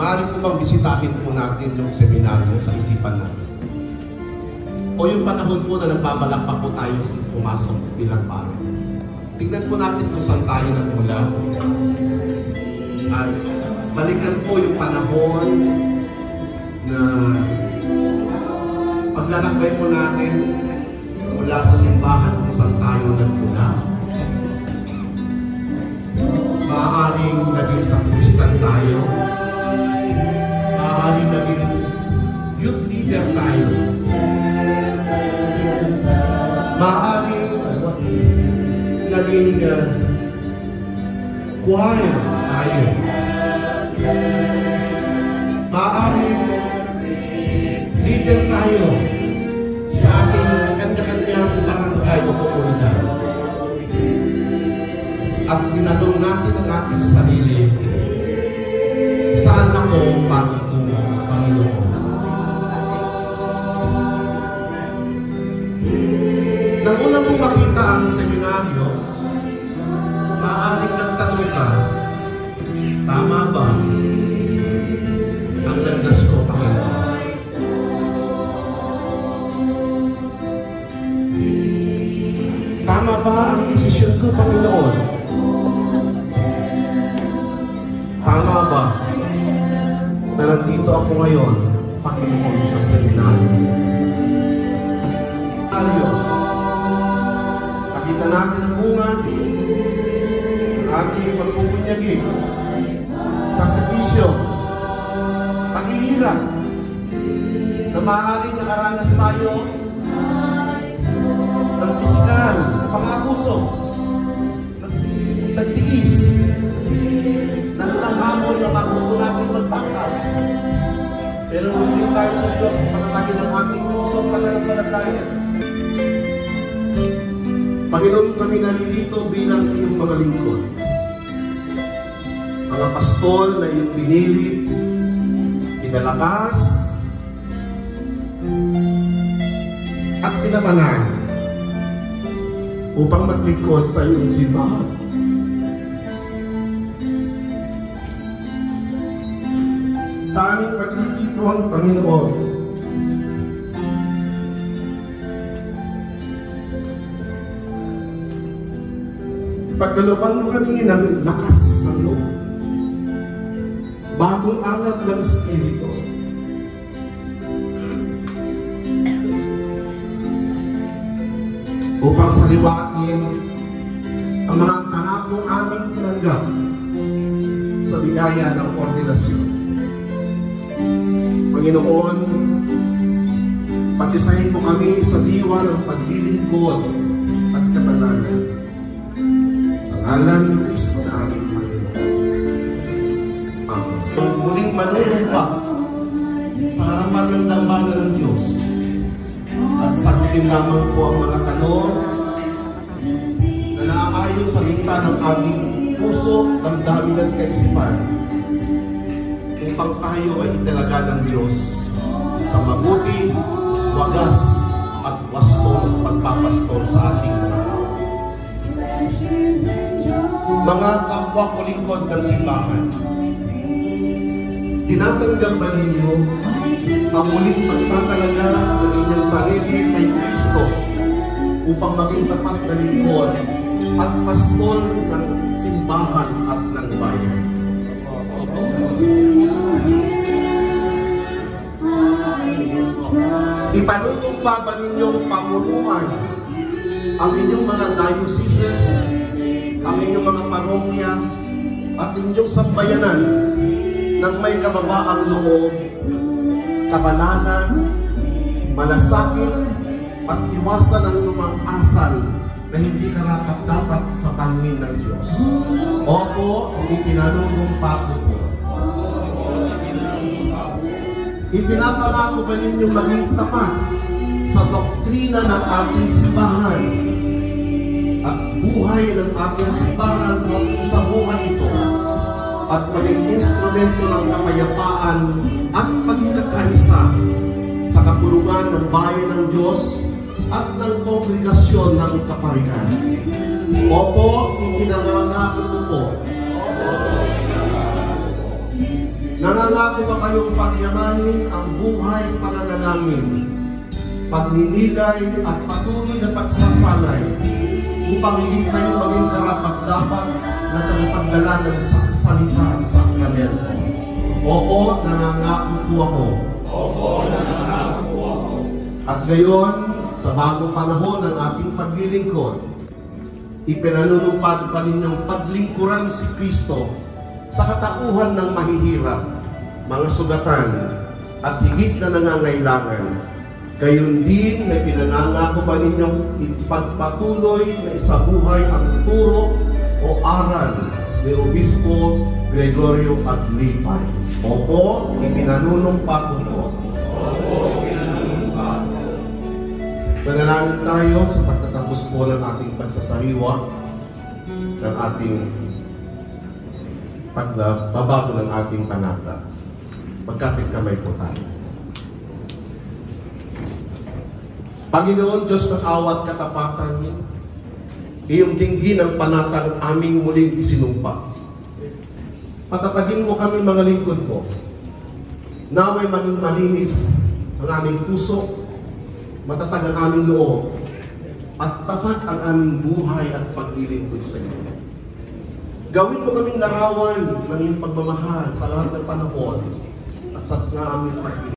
maaari po bang bisitahin po natin yung seminaryo sa isipan natin? O yung panahon po na nagbabalak pa po tayo sa pumasok bilang pare. Tignan po natin kung saan tayo nagmula. At balikan po yung panahon na paglalakbay po natin mula sa simbahan kung saan tayo nagmula. Maaaring naging sakristan tayo. Maaaring naging youth leader tayo. Maaaring naging choir tayo. Maaaring leader tayo sa ating kanya-kanyang barangay o komunidad. At tinanong natin ang ating sarili, saan ako patungo, Panginoon? Nang una mong makita ang seminaryo, maaaring nagtanong ka, tama ba ang landas ko, Panginoon? Tama ba ang desisyon ko, Panginoon? Tama ba na nandito ako ngayon, Panginoon, sa seminaryo? Nakita natin ang bunga ng ating pagpupunyagi, sakripisyo, paghihirap, na maaaring nakaranas tayo ng pisikal, pang-abuso, nagtiis, nagtanghamon na gusto natin magpangkat. Pero hindi tayo sa Diyos kung patatagin ang ating puso pananampalataya. Panginoon, kami narilito bilang iyong mga lingkod. Mga pastol na iyong pinilit, pinalakas, at pinabanal upang maglingkod sa iyong simbahan. Sa aming pagtitipon, Panginoon, pagkalooban mo kami ng lakas ng loob, bagong angat ng Espiritu, upang saliwain ang mga pangakong aming tinanggap sa biyaya ng ordinasyon. Panginoon, pag-isahin mo kami sa diwa ng paglilingkod at kabanalan. Sa ngalan ni Kristo na aming Panginoon. Amen. Muling manunumpa sa harapan ng dambana ng Diyos at sagutin lamang po ang mga tanong na naaayon sa linta ng ating puso, damdamin at kaisipan, upang tayo ay italaga ng Diyos sa mabuti, wagas at wastong pagpapastol sa ating mga tao. Mga kapwa ko lingkod ng simbahan, tinatanggap ba ninyo ang muling pagtatalaga ng inyong sarili kay Kristo upang maging tapat na lingkod at pastol ng simbahan at ng bayan? Ipanunumpa ba ninyong pamunuan ang inyong mga dioceses, ang inyong mga parokya at inyong sambayanan ng may kababaang loob, kabananan, malasakit at iwasan ang lumang asal na hindi karapat-dapat sa paningin ng Diyos? Opo, ipinanunumpa ko po. Ipinapangako ba ninyong maging tapat sa doktrina ng ating simbahan at buhay ng ating simbahan at sa buhay ito, at maging instrumento ng kapayapaan at pagkakaisa sa kapulungan ng bayan ng Diyos at ng kongregasyon ng kaparikan? Opo, ipinangangako ko po. Nangangako ba kayong pagyamanin ang buhay pananalangin, pagninilay at patuloy na pagsasalay upang higit kayong maging karapat-dapat na tagapagdala ng salita at sakramento? Oo, nangangako po ako. Oo, nangangako ako. At ngayon, sa bagong panahon ng ating paglilingkod, ipinanunupad pa ninyong paglingkuran si Kristo sa katauhan ng mahihirap, mga sugatan, at higit na nangangailangan. Gayon din na pinangangako ba ninyong ipagpatuloy na isabuhay ang turo o aral ni Obispo Gregorio Aglipay? Opo, ipinanunumpa ko po. Manalangin tayo sa pagtatapos po ng ating pagsasariwa, ng ating pagbabago ng ating panata. Magkapit kamay po tayo. Panginoon, Diyos ng awat katapatan, iyong dinggin ang panatang aming muling isinumpa. Patatagin mo kami mga lingkod mo. Naway maging malinis ang aming puso, matatag ang aming loob, at tapat ang aming buhay at paglilingkod sa iyo. Gawin mo kaming larawan ng iyong pagmamahal sa lahat ng panahon at sa aming paglilingkod.